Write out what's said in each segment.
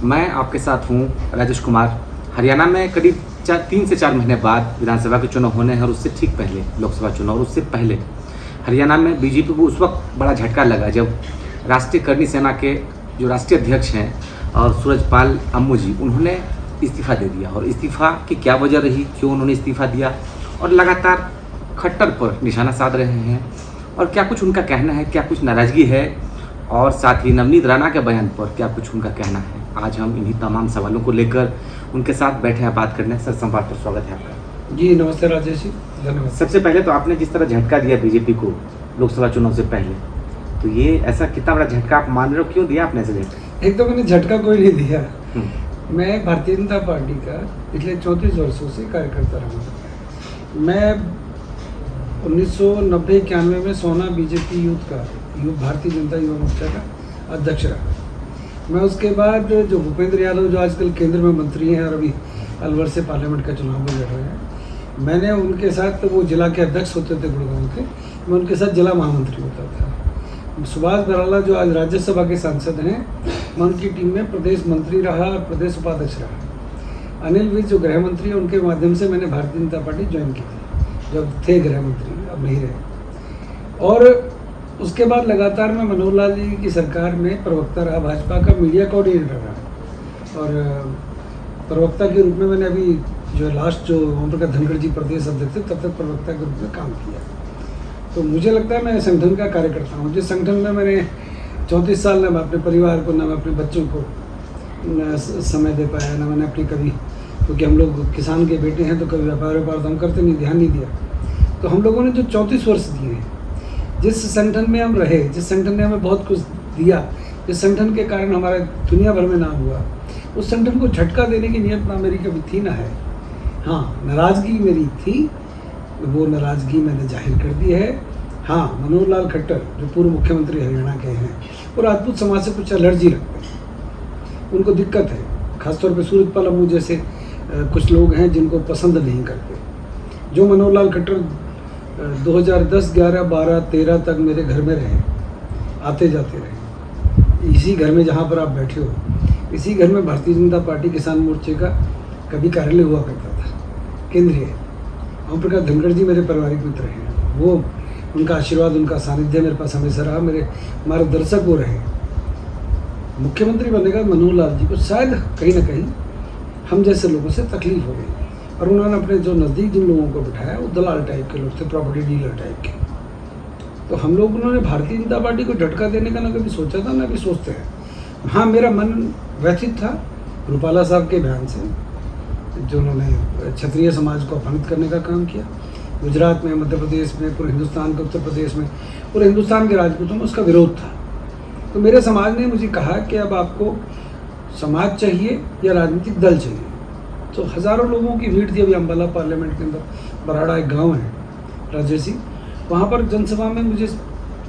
मैं आपके साथ हूँ राजेश कुमार। हरियाणा में करीब 3 से 4 महीने बाद विधानसभा के चुनाव होने हैं और उससे ठीक पहले लोकसभा चुनाव और उससे पहले हरियाणा में बीजेपी को उस वक्त बड़ा झटका लगा जब राष्ट्रीय करनी सेना के जो राष्ट्रीय अध्यक्ष हैं और सूरजपाल अम्मू जी, उन्होंने इस्तीफ़ा दे दिया। और इस्तीफ़ा की क्या वजह रही, क्यों उन्होंने इस्तीफ़ा दिया, और लगातार खट्टर पर निशाना साध रहे हैं, और क्या कुछ उनका कहना है, क्या कुछ नाराज़गी है, और साथ ही नवनीत राणा के बयान पर क्या कुछ उनका कहना है। आज हम इन्हीं तमाम सवालों को लेकर उनके साथ बैठे हैं बात करने। सर, संवाद पर स्वागत है आपका। जी नमस्ते राजेश जी, धन्यवाद। सबसे पहले तो आपने जिस तरह झटका दिया बीजेपी को लोकसभा चुनाव से पहले, तो ये ऐसा कितना बड़ा झटका आप मान रहे हो, क्यों दिया आपने ऐसे झटका? एक तो मैंने झटका कोई नहीं दिया। मैं भारतीय जनता पार्टी का पिछले 34 वर्षों से कार्यकर्ता रहा। मैं 1990-91 में सोना बीजेपी भारतीय जनता युवा मोर्चा का अध्यक्ष रहा। मैं उसके बाद जो भूपेंद्र यादव जो आजकल केंद्र में मंत्री हैं और अभी अलवर से पार्लियामेंट का चुनाव भी लड़ रहे हैं, मैंने उनके साथ, वो जिला के अध्यक्ष होते थे गुड़गांव के, मैं उनके साथ जिला महामंत्री होता था। सुभाष बराला जो आज राज्यसभा के सांसद हैं, मैं उनकी टीम में प्रदेश मंत्री रहा और प्रदेश उपाध्यक्ष रहा। अनिल विज जो गृह मंत्री हैं, उनके माध्यम से मैंने भारतीय जनता पार्टी ज्वाइन की थी जब थे गृह मंत्री, अब नहीं रहे। और उसके बाद लगातार मैं मनोहर लाल जी की सरकार में प्रवक्ता रहा, भाजपा का मीडिया कोऑर्डिनेटर रहा, और प्रवक्ता के रूप में मैंने अभी जो लास्ट जो ओम प्रकाश धनखड़ जी प्रदेश अध्यक्ष थे, तब तक प्रवक्ता के रूप में काम किया। तो मुझे लगता है मैं संगठन का कार्यकर्ता हूँ। जिस संगठन में मैंने 34 साल न मैं अपने परिवार को, न मैं अपने बच्चों को न समय दे पाया, न मैंने अपनी कभी, क्योंकि हम लोग किसान के बेटे हैं तो कभी व्यापार तो हम करते नहीं, ध्यान नहीं दिया। तो हम लोगों ने जो 34 वर्ष दिए हैं, जिस संगठन में हम रहे, जिस संगठन ने हमें बहुत कुछ दिया, जिस संगठन के कारण हमारा दुनिया भर में नाम हुआ, उस संगठन को झटका देने की नियत ना मेरी कभी थी ना है। हाँ, नाराज़गी मेरी थी, वो नाराज़गी मैंने जाहिर कर दी है। हाँ, मनोहर लाल खट्टर जो पूर्व मुख्यमंत्री हरियाणा के हैं, वो राजपूत समाज से कुछ एलर्जी रखते हैं, उनको दिक्कत है। खासतौर पर सूरजपाल अम्मू जैसे कुछ लोग हैं जिनको पसंद नहीं करते। जो मनोहर लाल खट्टर 2010, 11, 12, 13 तक मेरे घर में रहे, आते जाते रहे, इसी घर में जहाँ पर आप बैठे हो, इसी घर में भारतीय जनता पार्टी किसान मोर्चे का कभी कार्यालय हुआ करता था, केंद्रीय। ओम प्रकाश धनखड़ जी मेरे पारिवारिक मित्र हैं, वो उनका आशीर्वाद, उनका सानिध्य मेरे पास हमेशा रहा, मेरे मार्गदर्शक वो रहे। मुख्यमंत्री बनने का मनोहर लाल जी को शायद कहीं ना कहीं हम जैसे लोगों से तकलीफ हो गई, और उन्होंने अपने जो नज़दीक जिन लोगों को बिठाया वो दलाल टाइप के लोग थे, प्रॉपर्टी डीलर टाइप के। तो हम लोग, उन्होंने भारतीय जनता पार्टी को झटका देने का ना कभी सोचा था, ना कभी सोचते हैं। हाँ, मेरा मन व्यथित था रूपाला साहब के बयान से, जो उन्होंने क्षत्रिय समाज को अपमानित करने का काम किया। गुजरात में, मध्य प्रदेश में, पूरे हिंदुस्तान के, उत्तर प्रदेश में, पूरे हिंदुस्तान के राजपूतों में उसका विरोध था। तो मेरे समाज ने मुझे कहा कि अब आपको समाज चाहिए या राजनीतिक दल चाहिए। तो हज़ारों लोगों की भीड़ थी अभी अम्बाला पार्लियामेंट के अंदर, बराड़ा एक गांव है राजेश जी, वहाँ पर जनसभा में मुझे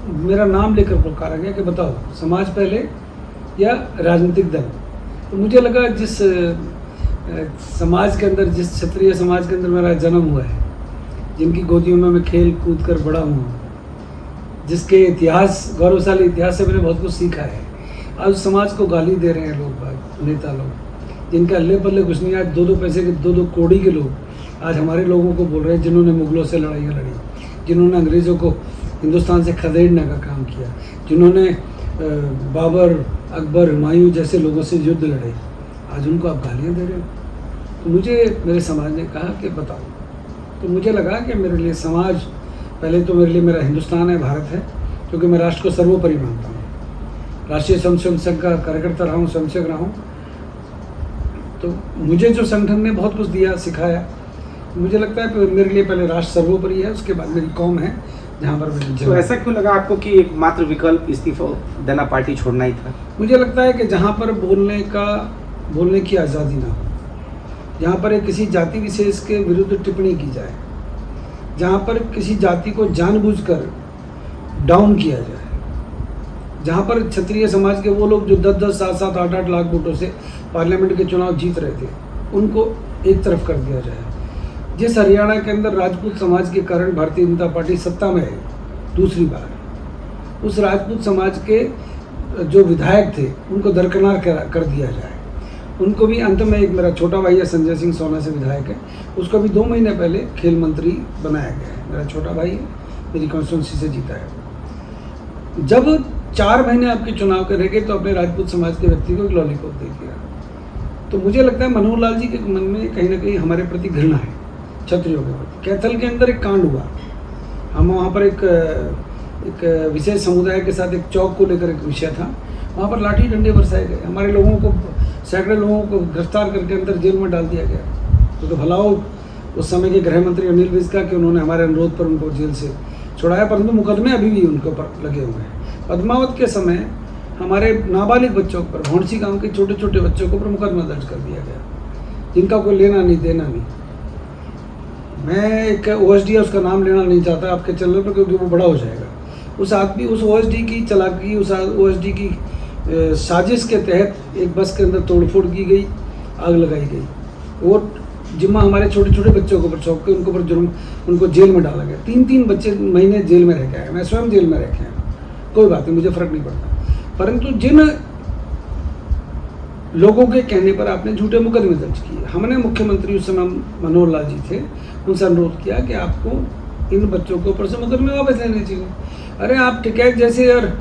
मेरा नाम लेकर पुकारा गया कि बताओ समाज पहले या राजनीतिक दल। तो मुझे लगा जिस समाज के अंदर, जिस क्षत्रिय समाज के अंदर मेरा जन्म हुआ है, जिनकी गोदियों में मैं खेल कूद कर बड़ा हुआ, जिसके इतिहास, गौरवशाली इतिहास से मैंने बहुत कुछ सीखा है, आज समाज को गाली दे रहे हैं लोग, नेता लोग, जिनका अल्ले पल्ले कुछ नहीं। आज 2-2 पैसे के, 2-2 कौड़ी के लोग आज हमारे लोगों को बोल रहे हैं, जिन्होंने मुगलों से लड़ाइयाँ लड़ी, जिन्होंने अंग्रेज़ों को हिंदुस्तान से खदेड़ने का काम किया, जिन्होंने बाबर, अकबर, हुमायूं जैसे लोगों से युद्ध लड़े, आज उनको आप गालियाँ दे रहे हो। तो मुझे मेरे समाज ने कहा कि बताओ। तो मुझे लगा कि मेरे लिए समाज पहले, तो मेरे लिए मेरा हिंदुस्तान है, भारत है, क्योंकि मैं राष्ट्र को सर्वोपरि मानता हूँ। राष्ट्रीय स्वयंसेवक संघ का कार्यकर्ता रहा हूँ, स्वयंसेवक रहा हूँ। तो मुझे जो संगठन ने बहुत कुछ दिया, सिखाया, मुझे लगता है कि मेरे लिए पहले राष्ट्र सर्वोपरि है, उसके बाद मेरी कौम है, जहाँ पर मैंने। तो ऐसा क्यों लगा आपको कि एक मात्र विकल्प इस्तीफा देना, पार्टी छोड़ना ही था? मुझे लगता है कि जहाँ पर बोलने की आज़ादी ना हो, जहाँ पर किसी जाति विशेष के विरुद्ध टिप्पणी की जाए, जहाँ पर किसी जाति को जानबूझकर डाउन किया जाए, जहाँ पर क्षत्रिय समाज के वो लोग जो 10-10, 7-7, 8-8 लाख वोटों से पार्लियामेंट के चुनाव जीत रहे थे, उनको एक तरफ कर दिया जाए। जिस हरियाणा के अंदर राजपूत समाज के कारण भारतीय जनता पार्टी सत्ता में है दूसरी बार, उस राजपूत समाज के जो विधायक थे उनको दरकिनार कर दिया जाए। उनको भी अंत में, एक मेरा छोटा भाई है संजय सिंह सोना से विधायक है, उसको भी 2 महीने पहले खेल मंत्री बनाया गया है। मेरा छोटा भाई है, मेरी कॉन्स्टिट्यूंसी से जीता है। जब 4 महीने आपके चुनाव के रह गए तो अपने राजपूत समाज के व्यक्ति को एक लॉलीपॉप दे दिया। तो मुझे लगता है मनोहर लाल जी के मन में कहीं ना कहीं हमारे प्रति घृणा है, क्षत्रियों के प्रति। कैथल के अंदर एक कांड हुआ, हम वहाँ पर एक विशेष समुदाय के साथ एक चौक को लेकर एक विषय था, वहाँ पर लाठी डंडे बरसाए गए, हमारे लोगों को, सैकड़ों लोगों को गिरफ्तार करके अंदर जेल में डाल दिया गया। तो भला हो उस समय के गृह मंत्री अनिल विज का कि उन्होंने हमारे अनुरोध पर उनको जेल से छुड़ाया, परंतु मुकदमे अभी भी उनके ऊपर लगे हुए हैं। पद्मावत के समय हमारे नाबालिग बच्चों पर, भौंसी गांव के छोटे छोटे बच्चों के ऊपर मुकदमा दर्ज कर दिया गया, जिनका कोई लेना नहीं देना नहीं। मैं एक OSD उसका नाम लेना नहीं चाहता आपके चैनल पर, क्योंकि वो बड़ा हो जाएगा। उस आदमी, उस OSD की चालाकी, उस OSD की साजिश के तहत एक बस के अंदर तोड़फोड़ की गई, आग लगाई गई। वो जिम्मा हमारे छोटे छोटे बच्चों के ऊपर सौंप के उनके ऊपर जुर्म, उनको जेल में डाला गया। 3-3 बच्चे महीने जेल में रह के आए, मैं स्वयं जेल में रह के आया, कोई बात नहीं, मुझे फ़र्क नहीं पड़ता। परंतु जिन लोगों के कहने पर आपने झूठे मुकदमे दर्ज किए, हमने मुख्यमंत्री उस समय मनोहर लाल जी थे, उनसे अनुरोध किया कि आपको इन बच्चों के ऊपर से मुकदमे वापस लेने चाहिए। अरे आप टिकैत जैसे और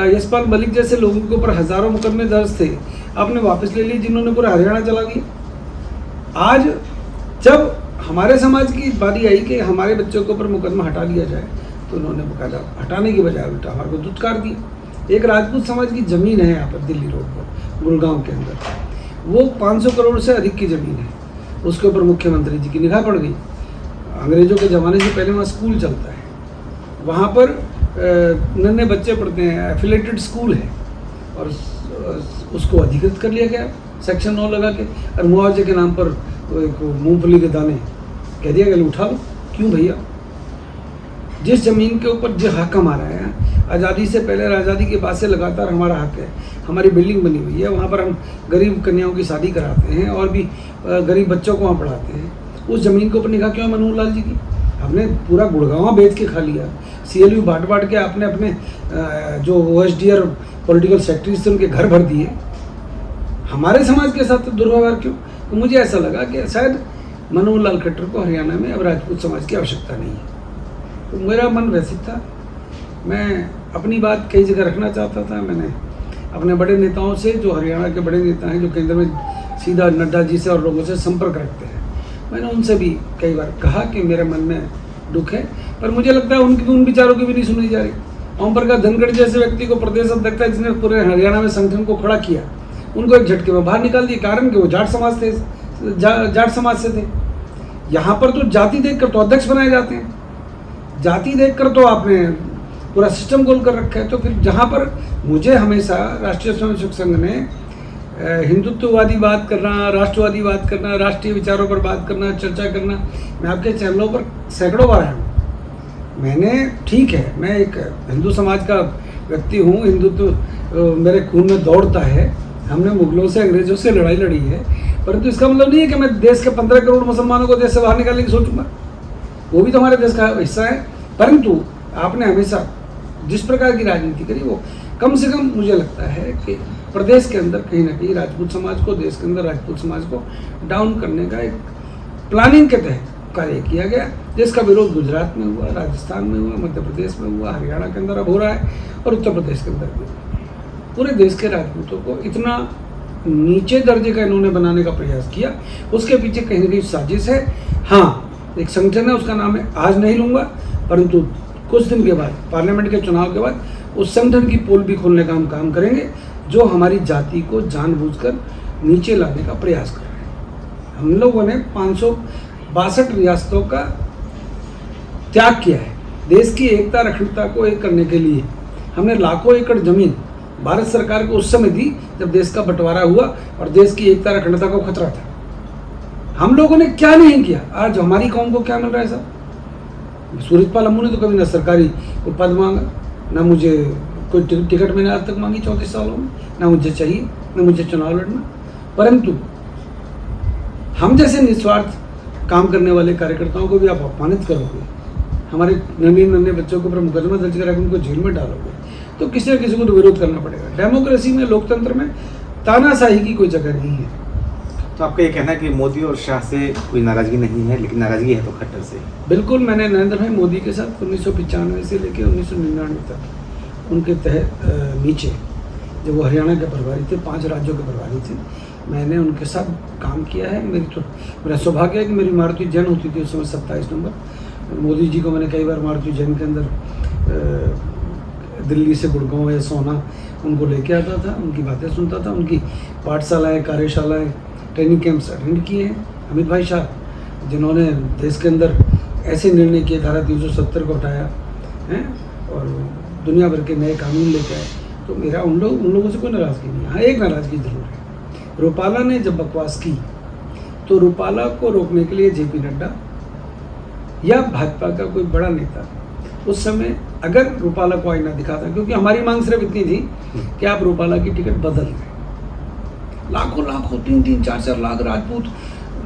यशपाल मलिक जैसे लोगों के ऊपर हज़ारों मुकदमे दर्ज थे, आपने वापस ले लिए, जिन्होंने पूरा हरियाणा चला दिया। आज जब हमारे समाज की बारी आई कि हमारे बच्चों के ऊपर मुकदमा हटा लिया जाए, तो उन्होंने बकायदा हटाने की बजाय उल्टा हमारे को दुत्कार दिया। एक राजपूत समाज की ज़मीन है यहाँ पर दिल्ली रोड पर, गुड़गांव के अंदर, वो 500 करोड़ से अधिक की ज़मीन है, उसके ऊपर मुख्यमंत्री जी की निगाह पड़ गई। अंग्रेज़ों के ज़माने से पहले वहाँ स्कूल चलता है, वहाँ पर नन्हे बच्चे पढ़ते हैं, एफिलेटेड स्कूल है, और उसको अधिकृत कर लिया गया सेक्शन 9 लगा के, और मुआवजे के नाम पर मूंगफली के दाने कह दिया गया उठा लो। क्यों भैया? जिस ज़मीन के ऊपर जो हक हमारा है, आज़ादी से पहले, आज़ादी के बाद से लगातार हमारा हक है, हमारी बिल्डिंग बनी हुई है, वहाँ पर हम गरीब कन्याओं की शादी कराते हैं और भी गरीब बच्चों को वहाँ पढ़ाते हैं। उस ज़मीन के ऊपर निगाह क्यों है मनोहर लाल जी की? हमने पूरा गुड़गांव बेच के खा लिया, CLU बांट के आपने अपने जो OSD और पॉलिटिकल सेक्रेटरीज थे उनके घर भर दिए। हमारे समाज के साथ दुर्व्यवहार क्यों? तो मुझे ऐसा लगा कि शायद मनोहर लाल खट्टर को हरियाणा में अब राजपूत समाज की आवश्यकता नहीं है। तो मेरा मन वैसे था, मैं अपनी बात कई जगह रखना चाहता था। मैंने अपने बड़े नेताओं से, जो हरियाणा के बड़े नेता हैं, जो केंद्र में सीधा नड्डा जी से और लोगों से संपर्क रखते हैं, मैंने उनसे भी कई बार कहा कि मेरे मन में दुख है, पर मुझे लगता है उन विचारों की भी नहीं सुनी जा रही। ओम प्रकाश धनखड़ जैसे व्यक्ति को प्रदेश अध्यक्ष था, जिसने पूरे हरियाणा में संगठन को खड़ा किया, उनको एक झटके में बाहर निकाल दिया, कारण कि वो जाट समाज थे, जाट समाज से थे। यहाँ पर तो जाति देखकर तो अध्यक्ष बनाए जाते हैं, जाति देखकर तो आपने पूरा सिस्टम गोल कर रखा है। तो फिर जहाँ पर मुझे हमेशा राष्ट्रीय स्वयंसेवक संघ ने हिंदुत्ववादी बात करना, राष्ट्रवादी बात करना, राष्ट्रीय विचारों पर बात करना, चर्चा करना, मैं आपके चैनलों पर सैकड़ों बार आया हूँ। मैंने, ठीक है, मैं एक हिंदू समाज का व्यक्ति हूँ, हिंदुत्व मेरे खून में दौड़ता है, हमने मुगलों से, अंग्रेजों से लड़ाई लड़ी है, परंतु इसका मतलब नहीं है कि मैं देश के 15 करोड़ मुसलमानों को देश से बाहर निकालने की सोचूंगा। वो भी तो हमारे देश का हिस्सा है। परंतु आपने हमेशा जिस प्रकार की राजनीति करी, वो कम से कम मुझे लगता है कि प्रदेश के अंदर कहीं ना कहीं राजपूत समाज को, देश के अंदर राजपूत समाज को डाउन करने का एक प्लानिंग के तहत कार्य किया गया, जिसका विरोध गुजरात में हुआ, राजस्थान में हुआ, मध्य प्रदेश में हुआ, हरियाणा के अंदर अब हो रहा है, और उत्तर प्रदेश के अंदर भी हुआ। पूरे देश के राजपूतों को इतना नीचे दर्जे का इन्होंने बनाने का प्रयास किया, उसके पीछे कहीं ना कहीं साजिश है। हाँ, एक संगठन है, उसका नाम है, आज नहीं लूँगा, परंतु कुछ दिन के बाद, पार्लियामेंट के चुनाव के बाद, उस संगठन की पोल भी खोलने का हम काम करेंगे, जो हमारी जाति को जानबूझकर नीचे लाने का प्रयास कर रहे हैं। हम लोगों ने 562 रियासतों का त्याग किया है देश की एकता अखंडता को एक करने के लिए। हमने लाखों एकड़ जमीन भारत सरकार को उस समय दी जब देश का बंटवारा हुआ और देश की एकता अखंडता को खतरा था। हम लोगों ने क्या नहीं किया। आज हमारी कौम को क्या मिल रहा है साहब? सूरजपाल अम्मू ने तो कभी ना सरकारी पद मांगा, ना मुझे कोई टिकट मैंने आज तक मांगी 34 सालों में, ना मुझे चाहिए, ना मुझे चुनाव लड़ना। परंतु हम जैसे निस्वार्थ काम करने वाले कार्यकर्ताओं को भी आप अपमानित करोगे, हमारे नन्हे बच्चों के ऊपर मुकदमा दर्ज करा के उनको जेल में डालोगे, तो किसी न किसी को तो विरोध करना पड़ेगा। डेमोक्रेसी में, लोकतंत्र में तानाशाही की कोई जगह नहीं है। तो आपका ये कहना है कि मोदी और शाह से कोई नाराज़गी नहीं है, लेकिन नाराज़गी है तो खट्टर से। बिल्कुल, मैंने नरेंद्र भाई मोदी के साथ 1995 से लेकर 1999 तक उनके तहत नीचे जब वो हरियाणा के प्रभारी थे, 5 राज्यों के प्रभारी थे, मैंने उनके साथ काम किया है। मेरा सौभाग्य है कि मेरी मारुति जैन होती थी उस समय 27 नंबर। मोदी जी को मैंने कई बार मारुति जैन के अंदर दिल्ली से गुड़गांव या सोना उनको लेके आता था, उनकी बातें सुनता था, उनकी पाठशालाएँ, कार्यशालाएँ, ट्रेनिंग कैंप्स अटेंड किए हैं। अमित भाई शाह जिन्होंने देश के अंदर ऐसे निर्णय किए, धारा 370 को हटाया है और दुनिया भर के नए कानून लेके आए, तो मेरा उन लोगों से कोई नाराज़गी नहीं है। हाँ, एक नाराज़गी जरूर है, रूपाला ने जब बकवास की तो रूपाला को रोकने के लिए जेपी नड्डा या भाजपा का कोई बड़ा नेता उस समय अगर रूपाला को आईना दिखाता, क्योंकि हमारी मांग सिर्फ इतनी थी कि आप रूपाला की टिकट बदल दें। लाखों 3-3, 4-4 लाख राजपूत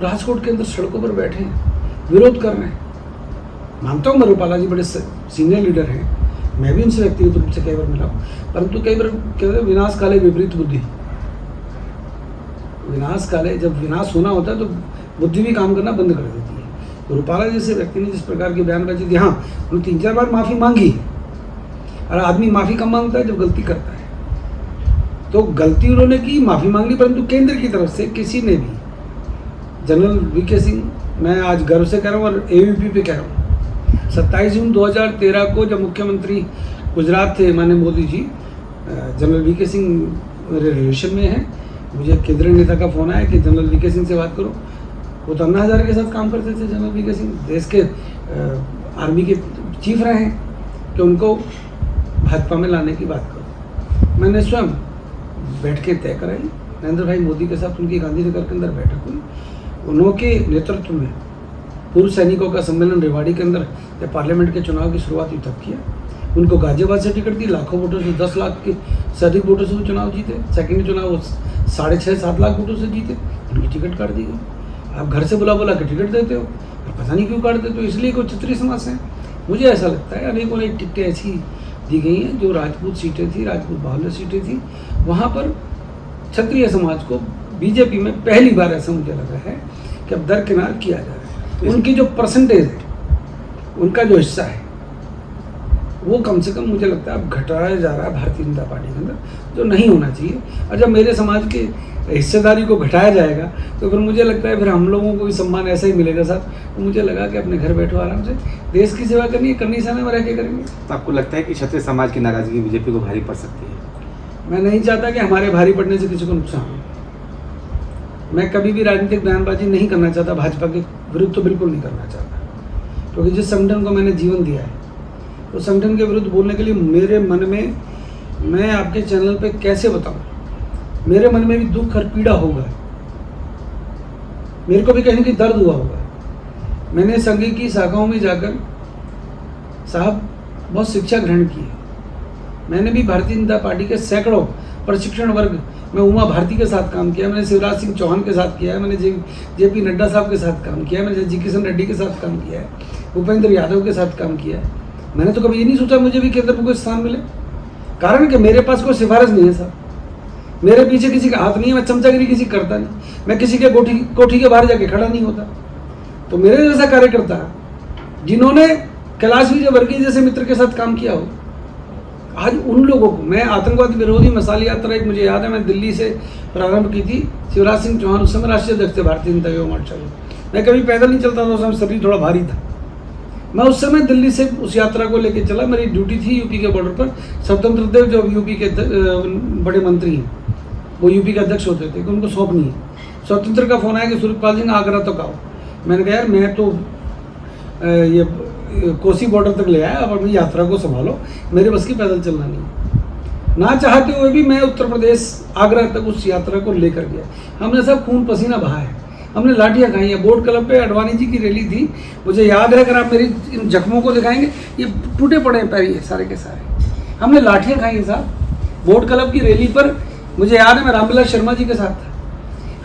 राजकोट के अंदर सड़कों पर बैठे हैं, विरोध कर रहे हैं। मानता हूँ मैं रूपाला जी बड़े सीनियर लीडर हैं, मैं भी उनसे व्यक्तिगत रूप से कई बार मिला हूँ, परंतु कई बार कहते हैं विनाश काले विपरीत बुद्धि। विनाश काले जब विनाश होना होता है तो बुद्धि भी काम करना बंद कर देती है। तो रूपाला जैसे व्यक्ति ने जिस प्रकार की बयानबाजी दी, हाँ उन्होंने 3-4 बार माफ़ी मांगी है, और आदमी माफ़ी कब मांगता है जब गलती करता है। तो गलती उन्होंने की, माफ़ी मांग ली, परंतु केंद्र की तरफ से किसी ने भी, जनरल वीके सिंह, मैं आज गर्व से कह रहा हूँ और एबीपी पे कह रहा हूँ, 27 जून 2013 को जब मुख्यमंत्री गुजरात थे माननीय मोदी जी, जनरल वीके सिंह मेरे रिलेशन में है, मुझे केंद्रीय नेता का फ़ोन आया कि जनरल वीके सिंह से बात करो। वो तो अन्ना हज़ारे के साथ काम करते थे। जनरल वीके सिंह देश के आर्मी के चीफ रहे हैं, कि उनको भाजपा में लाने की बात करो। मैंने स्वयं बैठ के तय कराई, नरेंद्र भाई मोदी के साथ उनकी गांधीनगर के अंदर बैठक हुई। उनके नेतृत्व में पूर्व सैनिकों का सम्मेलन रेवाड़ी के अंदर जब पार्लियामेंट के चुनाव की शुरुआत हुई तब किया। उनको गाजियाबाद से टिकट दी, लाखों वोटों से, 10 लाख के से अधिक वोटों से वो चुनाव जीते। सेकेंड चुनाव वो 6.5-7 लाख वोटों से जीते, उनकी टिकट काट दी गई। आप घर से बुला के टिकट देते हो, पता नहीं क्यों काट देते हो, इसलिए कोई क्षत्रिय समाज से। मुझे ऐसा लगता है अनेकों अनेक टिकटें ऐसी दी गई हैं जो राजपूत सीटें थी, राजपूत बाहुल्य सीटें थी, वहाँ पर क्षत्रिय समाज को बीजेपी में पहली बार ऐसा मुझे लगा है कि अब दरकिनार किया जा रहा है। उनकी जो परसेंटेज है, उनका जो हिस्सा है, वो कम से कम मुझे लगता है अब घटाया जा रहा है भारतीय जनता पार्टी के अंदर, जो नहीं होना चाहिए। और जब मेरे समाज की हिस्सेदारी को घटाया जाएगा तो फिर मुझे लगता है फिर हम लोगों को भी सम्मान ऐसा ही मिलेगा साहब। तो मुझे लगा कि अपने घर बैठो आराम से, देश की सेवा करनी है, करनी सामने में रह के करेंगे। तो आपको लगता है कि क्षत्रिय समाज की नाराज़गी बीजेपी को भारी पड़ सकती है? मैं नहीं चाहता कि हमारे भारी पड़ने से किसी को नुकसान हो। मैं कभी भी राजनीतिक बयानबाजी नहीं करना चाहता, भाजपा के विरुद्ध तो बिल्कुल नहीं करना चाहता, क्योंकि जिस संगठन को मैंने जीवन दिया है उस संगठन के विरुद्ध बोलने के लिए मेरे मन में, मैं आपके चैनल पे कैसे बताऊं, मेरे मन में भी दुख और पीड़ा होगा, मेरे को भी कहीं की दर्द हुआ होगा। मैंने संघ की शाखाओं में जाकर साहब बहुत शिक्षा ग्रहण की है। मैंने भी भारतीय जनता पार्टी के सैकड़ों प्रशिक्षण वर्ग में उमा भारती के साथ काम किया, मैंने शिवराज सिंह चौहान के साथ किया है, मैंने जेपी नड्डा साहब के साथ काम किया है, मैंने जी किशन रेड्डी के साथ काम किया है, भूपेंद्र यादव के साथ काम किया है। मैंने तो कभी ये नहीं सोचा मुझे भी केंद्र में कोई स्थान मिले, कारण कि मेरे पास कोई सिफारिश नहीं है साहब, मेरे पीछे किसी का हाथ नहीं है, मैं चमचागिरी किसी करता नहीं, मैं किसी के कोठी के बाहर जाके खड़ा नहीं होता। तो मेरे जैसा कार्यकर्ता जिन्होंने कैलाश विजयवर्गीय जैसे मित्र के साथ काम किया हो, आज उन लोगों को, मैं आतंकवाद विरोधी मसाल यात्रा, एक मुझे याद है मैं दिल्ली से प्रारंभ की थी, शिवराज सिंह चौहान उस समय राष्ट्रीय अध्यक्ष थे भारतीय जनता युवा मोर्चा के। मैं कभी पैदल नहीं चलता था, उस समय शरीर थोड़ा भारी था। मैं उस समय दिल्ली से उस यात्रा को लेकर चला, मेरी ड्यूटी थी यूपी के बॉर्डर पर। स्वतंत्र देव जो यूपी के बड़े मंत्री हैं, वो यूपी के अध्यक्ष होते थे, कि उनको सौंपनी है। स्वतंत्र का फोन आया कि सूर्यपाल सिंह आगरा तक आओ। मैंने कहा यार मैं तो ये कोसी बॉर्डर तक ले आया, अब अपनी यात्रा को संभालो, मेरे बस की पैदल चलना नहीं। ना चाहते हुए भी मैं उत्तर प्रदेश आगरा तक उस यात्रा को लेकर गया। हमने सब खून पसीना बहा है, हमने लाठियाँ खाई हैं। बोट क्लब पे अडवाणी जी की रैली थी, मुझे याद है, अगर आप मेरी इन जख्मों को दिखाएंगे, ये टूटे पड़े हैं पैर, ये सारे के सारे। हमने लाठियाँ खाई हैं साहब। बोट क्लब की रैली पर मुझे याद है मैं रामविलास शर्मा जी के साथ था।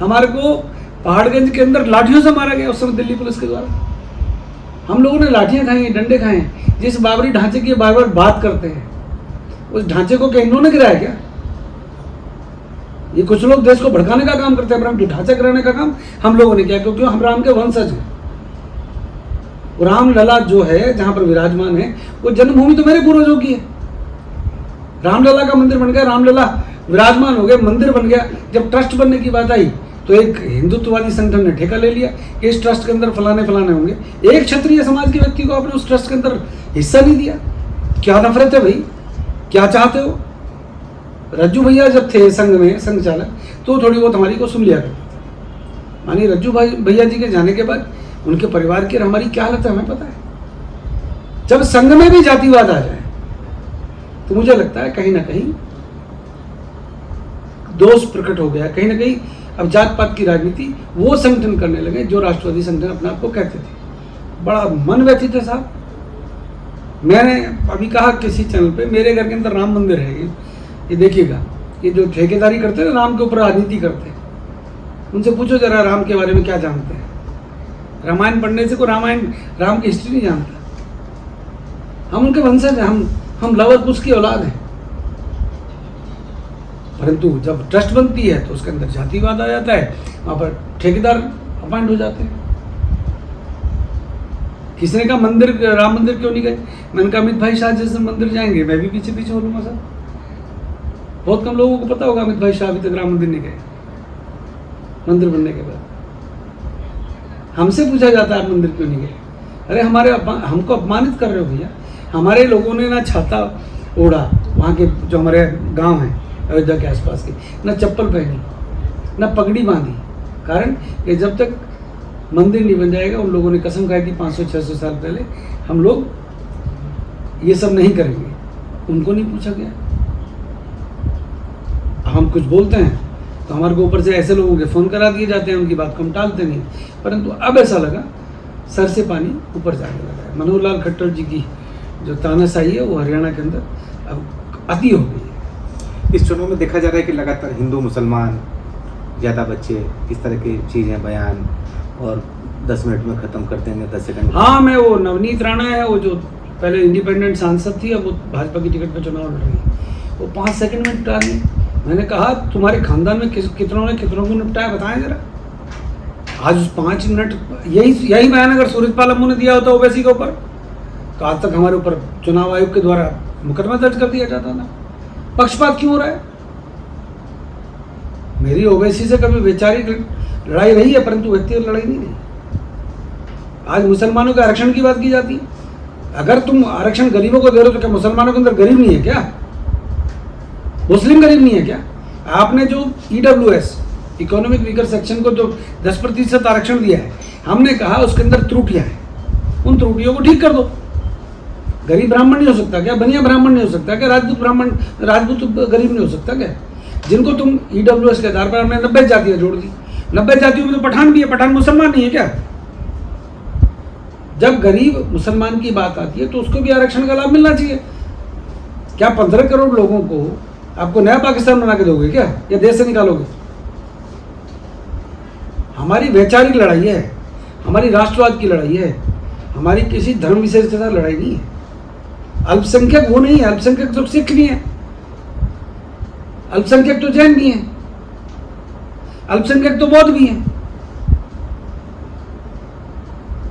हमारे को पहाड़गंज के अंदर लाठियों से मारा गया उस समय दिल्ली पुलिस के द्वारा। हम लोगों ने लाठियाँ खाई हैं, डंडे खाए हैं। जिस बाबरी ढांचे की बार बार बात करते हैं, उस ढांचे को क्या इन्होंने गिराया क्या? ये कुछ लोग देश को भड़काने का काम करते हैं, पर हम ढांचा कराने का काम हम लोगों ने किया, क्योंकि हम राम के वंशज हैं। रामलला जो है जहां पर विराजमान है, वो जन्मभूमि तो मेरे पूर्वजों की है। रामलला का मंदिर बन गया, रामलला विराजमान हो गए, मंदिर बन गया। जब ट्रस्ट बनने की बात आई तो एक हिंदुत्ववादी संगठन ने ठेका ले लिया कि इस ट्रस्ट के अंदर फलाने फलाने होंगे। एक क्षत्रिय समाज के व्यक्ति को आपने उस ट्रस्ट के अंदर हिस्सा नहीं दिया। क्या नफरत है भाई, क्या चाहते हो? रज्जू भैया जब थे संघ में संघ चालक, तो थोड़ी बहुत हमारी को सुन लिया करते थे। मानिए रज्जू भाई भैया जी के जाने के बाद उनके परिवार की और हमारी क्या हालत है हमें पता है। जब संघ में भी जातिवाद आ जाए तो मुझे लगता है कहीं ना कहीं दोष प्रकट हो गया, कहीं ना कहीं अब जात पात की राजनीति वो संगठन करने लगे जो राष्ट्रवादी संगठन अपने आप को कहते थे। बड़ा मन व्यथित है साहब। मैंने अभी कहा किसी चैनल पे, मेरे घर के अंदर राम मंदिर है, ये देखिएगा, ये जो ठेकेदारी करते हैं ना, राम के ऊपर राजनीति करते हैं, उनसे पूछो जरा राम के बारे में क्या जानते हैं। रामायण पढ़ने से कोई राम की हिस्ट्री नहीं जानता। हम उनके वंशज हैं, हम लवर कुश की औलाद हैं। परंतु जब ट्रस्ट बनती है तो उसके अंदर जातिवाद आ जाता है, वहां पर ठेकेदार अपॉइंट हो जाते हैं। किसी ने कहा मंदिर, राम मंदिर क्यों नहीं गए? मैंने कहा अमित भाई शाह जैसे मंदिर जाएंगे, मैं भी पीछे पीछे बोलूंगा सर। बहुत कम लोगों को पता होगा अमित भाई शाह अभी तक राम मंदिर नहीं गए। मंदिर बनने के बाद हमसे पूछा जाता है आप मंदिर क्यों नहीं गए? अरे हमको अपमानित कर रहे हो भैया। हमारे लोगों ने ना छाता ओढ़ा, वहाँ के जो हमारे गांव हैं अयोध्या के आसपास के, ना चप्पल पहनी, ना पगड़ी बांधी। कारण कि जब तक मंदिर नहीं बन जाएगा, उन लोगों ने कसम खाई थी 500-600 साल पहले, हम लोग ये सब नहीं करेंगे। उनको नहीं पूछा गया। हम कुछ बोलते हैं तो हमारे को ऊपर से ऐसे लोगों के फ़ोन करा दिए जाते हैं, उनकी बात को हम टालते नहीं। परंतु अब ऐसा लगा सर से पानी ऊपर जाने लगा है। मनोहर लाल खट्टर जी की जो तानाशाही है वो हरियाणा के अंदर अब अति हो गई है। इस चुनाव में देखा जा रहा है कि लगातार हिंदू मुसलमान, ज़्यादा बच्चे, इस तरह की चीज़ें बयान, और 10 मिनट में ख़त्म कर देंगे, 10 सेकंड। हाँ, मैं वो नवनीत राणा है, वो जो पहले इंडिपेंडेंट सांसद थी, अब वो भाजपा की टिकट पर चुनाव लड़ रही है, वो 5 सेकंड में निपटा दी। मैंने कहा तुम्हारे खानदान में कितनों को निपटाया बताएं जरा। आज उस 5 मिनट यही बयान अगर सूरजपाल अम्मू ने दिया होता ओवैसी के ऊपर, तो आज तक हमारे ऊपर चुनाव आयोग के द्वारा मुकदमा दर्ज कर दिया जाता था। पक्षपात क्यों हो रहा है? मेरी ओवैसी से कभी वैचारिक लड़ाई रही है, परंतु व्यक्तिगत लड़ाई नहीं रही। आज मुसलमानों के आरक्षण की बात की जाती है। अगर तुम आरक्षण गरीबों को दे रहे हो तो क्या मुसलमानों के अंदर गरीब नहीं है क्या? मुस्लिम गरीब नहीं है क्या? आपने जो EWS इकोनॉमिक वीकर सेक्शन को जो 10% आरक्षण दिया है, हमने कहा उसके अंदर त्रुटियां हैं, उन त्रुटियों को ठीक कर दो। गरीब ब्राह्मण नहीं हो सकता क्या? बनिया ब्राह्मण नहीं हो सकता क्या? राजपूत गरीब नहीं हो सकता क्या? जिनको तुम EWS के आधार पर हमने 90 जातियां जोड़ दी। 90 जातियों में तो पठान भी है, पठान मुसलमान नहीं है क्या? जब गरीब मुसलमान की बात आती है तो उसको भी आरक्षण का लाभ मिलना चाहिए। क्या 15 करोड़ लोगों को आपको नया पाकिस्तान बना के दोगे क्या, या देश से निकालोगे? हमारी वैचारिक लड़ाई है, हमारी राष्ट्रवाद की लड़ाई है, हमारी किसी धर्म विशेष के साथ लड़ाई नहीं है। अल्पसंख्यक वो नहीं है, अल्पसंख्यक तो सिख नहीं है, अल्पसंख्यक तो जैन भी है, अल्पसंख्यक तो बौद्ध भी है।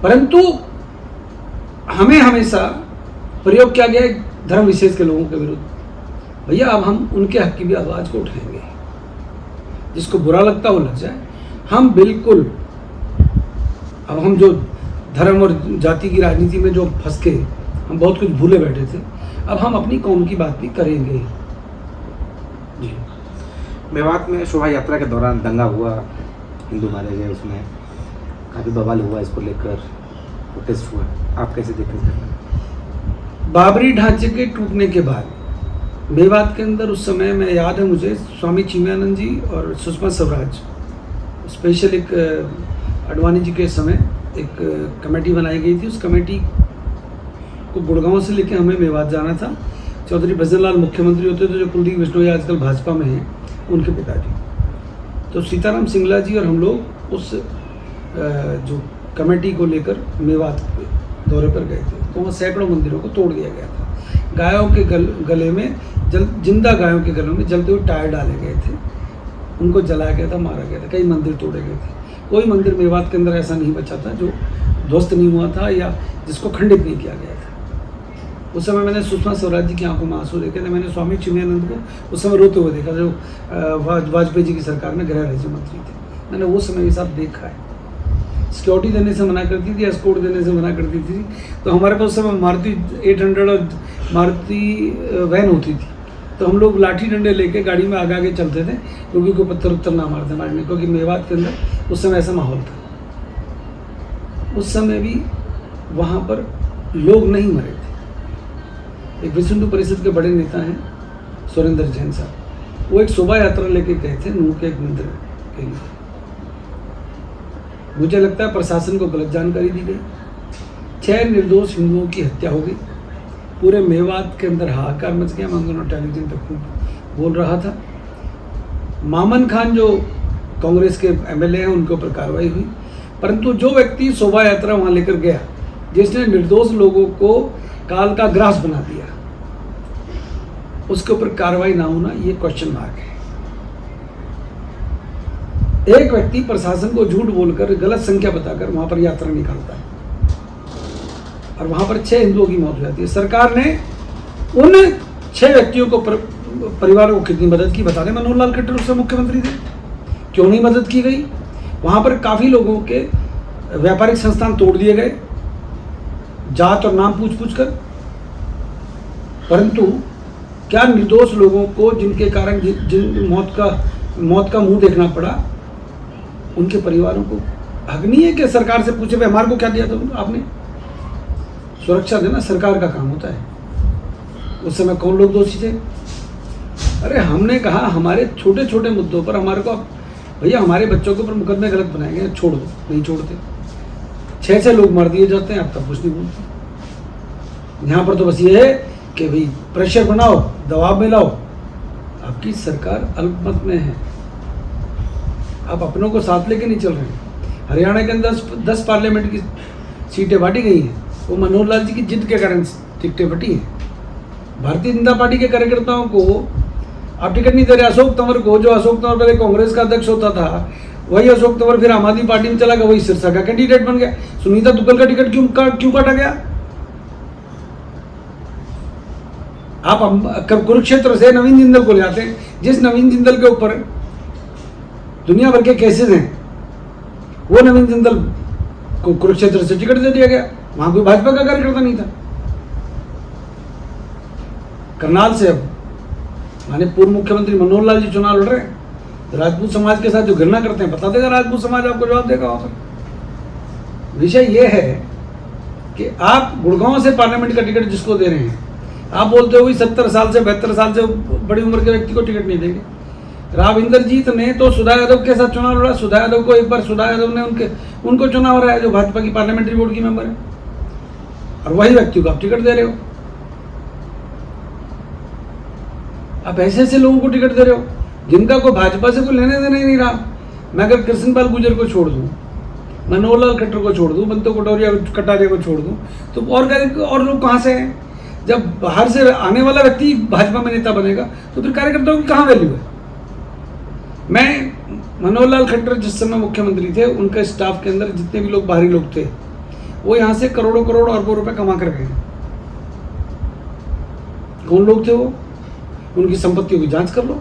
परंतु हमें हमेशा प्रयोग किया गया धर्म विशेष के लोगों के विरुद्ध। भैया अब हम उनके हक की भी आवाज को उठाएंगे, जिसको बुरा लगता हो लग जाए। हम बिल्कुल अब हम जो धर्म और जाति की राजनीति में जो फंस के हम बहुत कुछ भूले बैठे थे, अब हम अपनी कौम की बात भी करेंगे। जी, मेवात में शोभा यात्रा के दौरान दंगा हुआ, हिंदू मारे गए, उसमें काफ़ी बवाल हुआ, इसको लेकर प्रोटेस्ट हुआ, आप कैसे देखते हैं? बाबरी ढांचे के टूटने के बाद मेवात के अंदर उस समय में याद है मुझे, स्वामी चिन्मयानंद जी और सुषमा स्वराज स्पेशल एक अडवाणी जी के समय एक कमेटी बनाई गई थी। उस कमेटी को गुड़गांव से लेकर हमें मेवात जाना था। चौधरी भजनलाल मुख्यमंत्री होते थे, जो कुलदीप बिश्नोई आजकल भाजपा में हैं, उनके पिताजी। तो सीताराम सिंगला जी और हम लोग उस जो कमेटी को लेकर मेवात दौरे पर गए थे। तो वहाँ सैकड़ों मंदिरों को तोड़ दिया गया था। गायों के गले में जिंदा गायों के गलों में जलते हुए टायर डाले गए थे। उनको जलाया गया था, मारा गया था, कई मंदिर तोड़े गए थे। कोई मंदिर मेवात के अंदर ऐसा नहीं बचा था जो ध्वस्त नहीं हुआ था या जिसको खंडित नहीं किया गया था। उस समय मैंने सुषमा स्वराज जी की आंखों में आंसू देखे थे। मैंने स्वामी चिन्मयानंद को उस समय रोते हुए देखा, जो वाजपेयी जी की सरकार में गृह राज्य मंत्री थे। मैंने वो समय ये सब देखा है। सिक्योरिटी देने से मना करती थी, एस्कॉर्ट देने से मना करती थी। तो हमारे पास उस समय मारुति 800 और मारुति वैन होती थी, तो हम लोग लाठी डंडे लेके गाड़ी में आगे आगे चलते थे, क्योंकि कोई पत्थर उत्तर ना मारते मारने, क्योंकि मेवात के अंदर उस समय ऐसा माहौल था। उस समय भी वहाँ पर लोग नहीं मरे थे। एक विश्व हिंदू परिषद के बड़े नेता हैं सुरेंद्र जैन साहब, वो एक शोभा यात्रा लेके गए थे नूह के एक मंदिर के लिए। मुझे लगता है प्रशासन को गलत जानकारी दी गई, 6 निर्दोष हिंदुओं की हत्या हो गई। पूरे मेवात के अंदर हाहाकार मच गया। मैं दोनों टेलीविजन पर खूब बोल रहा था। मामन खान जो कांग्रेस के एमएलए हैं, उनके ऊपर कार्रवाई हुई, परंतु जो व्यक्ति शोभा यात्रा वहाँ लेकर गया, जिसने निर्दोष लोगों को काल का ग्रास बना दिया, उसके ऊपर कार्रवाई ना होना, ये क्वेश्चन मार्क है। एक व्यक्ति प्रशासन को झूठ बोलकर, गलत संख्या बताकर वहां पर यात्रा निकालता है और वहां पर 6 हिंदुओं की मौत हो जाती है। सरकार ने उन 6 व्यक्तियों को परिवारों को कितनी मदद की बता दें। मनोहर लाल खट्टर उस समय मुख्यमंत्री थे, क्यों नहीं मदद की गई? वहां पर काफी लोगों के व्यापारिक संस्थान तोड़ दिए गए, जात और नाम पूछ कर। परंतु क्या निर्दोष लोगों को, जिनके कारण जिन मौत का मुंह देखना पड़ा, उनके परिवारों को हक नहीं है कि सरकार से पूछे भाई हमारे को क्या दिया था आपने? सुरक्षा देना सरकार का काम होता है। उस समय कौन लोग दोषी थे? अरे हमने कहा हमारे छोटे छोटे मुद्दों पर हमारे को, भैया हमारे बच्चों के ऊपर मुकदमे गलत बनाए गए, छोड़ दो। नहीं छोड़ते, 6 लोग मार दिए जाते हैं, अब तक कुछ नहीं बोलते। यहाँ पर तो बस ये है कि भाई प्रेशर बनाओ, दबाव में लाओ। आपकी सरकार अल्पमत में है, आप अपनों को साथ लेके नहीं चल रहे हैं। हरियाणा के अंदर 10 पार्लियामेंट की सीटें बांटी गई हैं, वो मनोहर लाल जी की जिद के कारण टिकटें बटी हैं। भारतीय जनता पार्टी के कार्यकर्ताओं को आप टिकट नहीं दे रहे। अशोक तंवर को, जो अशोक तंवर पहले कांग्रेस का अध्यक्ष होता था, वही अशोक तंवर फिर आम आदमी पार्टी में चला गया, वही सिरसा का कैंडिडेट बन गया। सुनीता दुग्गल का टिकट क्यों काटा गया? आप कुरुक्षेत्र से नवीन जिंदल को ले आते हैं, जिस नवीन जिंदल के ऊपर दुनिया भर के केसेस हैं, वो नवीन जिंदल को कुरुक्षेत्र से टिकट दे दिया गया। वहां कोई भाजपा का कार्यकर्ता नहीं था। करनाल से अब माने पूर्व मुख्यमंत्री मनोहर लाल जी चुनाव लड़ रहे हैं, तो राजपूत समाज के साथ जो घृणा करते हैं, बता देगा राजपूत समाज, आपको जवाब देगा वहां पर। विषय यह है कि आप गुड़गांव से पार्लियामेंट का टिकट जिसको दे रहे हैं, आप बोलते हो 70 साल से 72 साल से बड़ी उम्र के व्यक्ति को टिकट नहीं देंगे। राव इंद्रजीत ने तो सुधा यादव के साथ चुनाव लड़ा। सुधा यादव को एक बार सुधा यादव ने उनको चुनाव हराया, जो भाजपा की पार्लियामेंट्री बोर्ड की मेंबर है, और वही व्यक्ति को आप टिकट दे रहे हो। आप ऐसे ऐसे लोगों को टिकट दे रहे हो जिनका कोई भाजपा से कोई लेने देने ही नहीं रहा। मैं अगर कृष्णपाल गुर्जर को छोड़ दूं, मनोहर लाल खट्टर को छोड़ दूं, बंतो कटारिया को छोड़ दूं, तो और लोग कहाँ से हैं? जब बाहर से आने वाला व्यक्ति भाजपा में नेता बनेगा, तो फिर कार्यकर्ताओं की कहाँ वैल्यू है? मैं मनोहर लाल खट्टर जिस समय मुख्यमंत्री थे, उनके स्टाफ के अंदर जितने भी लोग बाहरी लोग थे, वो यहाँ से करोड़ों अरबों रुपए कमा कर गए। कौन लोग थे वो? उनकी संपत्तियों की जांच कर लो।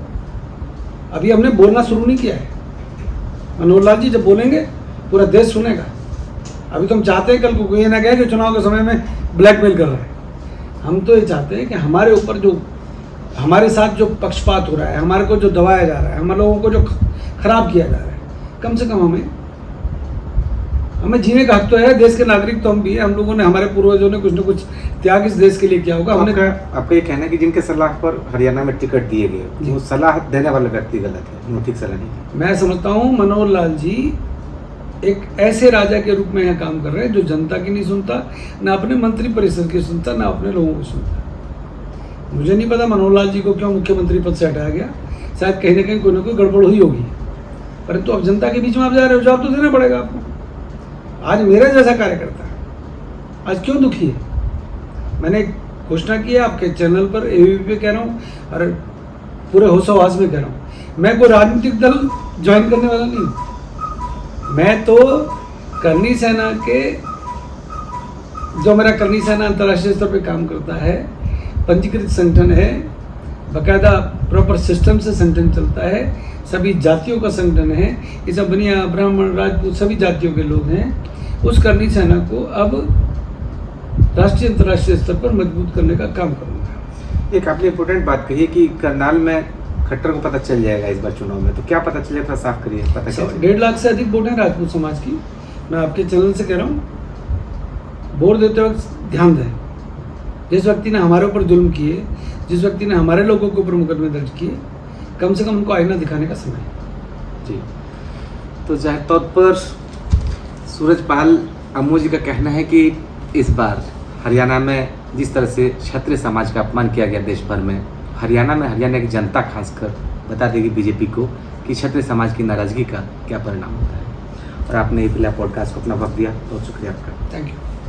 अभी हमने बोलना शुरू नहीं किया है। मनोहर लाल जी जब बोलेंगे पूरा देश सुनेगा। अभी तो हम चाहते हैं कल को कोई ना कहे कि चुनाव के समय में ब्लैकमेल कर रहा है। हम तो ये चाहते हैं कि हमारे ऊपर जो, हमारे साथ जो पक्षपात हो रहा है, हमारे को जो दबाया जा रहा है, हम लोगों को जो खराब किया जा रहा है, कम से कम हमें जीने का हक तो है। देश के नागरिक तो हम भी हैं। हम लोगों ने, हमारे पूर्वजों ने कुछ न कुछ त्याग इस देश के लिए किया होगा। हमने आपका ये कहना है कि जिनके सलाह पर हरियाणा में टिकट दिए गए, वो सलाह देने वाला व्यक्ति गलत है, उन्होंने ठीक सलाह नहीं। मैं समझता हूँ मनोहर लाल जी एक ऐसे राजा के रूप में यहाँ काम कर रहे हैं जो जनता की नहीं सुनता, ना अपने मंत्री परिषद की सुनता, ना अपने लोगों की सुनता। मुझे नहीं पता मनोहर लाल जी को क्यों मुख्यमंत्री पद से हटाया गया। शायद कहीं ना कोई गड़बड़ हुई होगी, परंतु अब जनता के बीच में आप जा रहे हो, जवाब तो देना पड़ेगा आपको। आज मेरा जैसा कार्यकर्ता आज क्यों दुखी है? मैंने घोषणा की है आपके चैनल पर, एबीपी पे कह रहा हूँ और पूरे होशो हवास में कह रहा हूँ मैं कोई राजनीतिक दल ज्वाइन करने वाला नहीं हूँ। मैं तो करनी सेना के, जो मेरा करनी सेना अंतर्राष्ट्रीय स्तर पे काम करता है, पंजीकृत संगठन है, बाकायदा प्रॉपर सिस्टम से संगठन चलता है, सभी जातियों का संगठन है, इसमें बनिया, ब्राह्मण, राजपूत सभी जातियों के लोग हैं। उस करनी सेना को अब राष्ट्रीय अंतर्राष्ट्रीय स्तर पर मजबूत करने का काम करूँगा। एक आपने इम्पोर्टेंट बात कही कि करनाल में खट्टर को पता चल जाएगा इस बार चुनाव में, तो क्या पता चलेगा, थोड़ा साफ करिए। पता क्या चलेगा? 1.5 लाख से अधिक वोट हैं राजपूत समाज की। मैं आपके चैनल से कह रहा हूँ, वोट देते वक्त ध्यान दें। जिस व्यक्ति ने हमारे ऊपर जुल्म किए, जिस व्यक्ति ने हमारे लोगों के ऊपर मुकदमे दर्ज किए, कम से कम उनको आईना दिखाने का समय है। जी, तो जाहिर तौर पर सूरजपाल अम्मू जी का कहना है कि इस बार हरियाणा में जिस तरह से क्षत्रिय समाज का अपमान किया गया देश भर में, हरियाणा की जनता खासकर बता देगी बीजेपी को कि क्षत्रिय समाज की नाराजगी का क्या परिणाम होता है। और आपने ये पहला पॉडकास्ट को अपना वक्त दिया, बहुत शुक्रिया आपका। Thank you.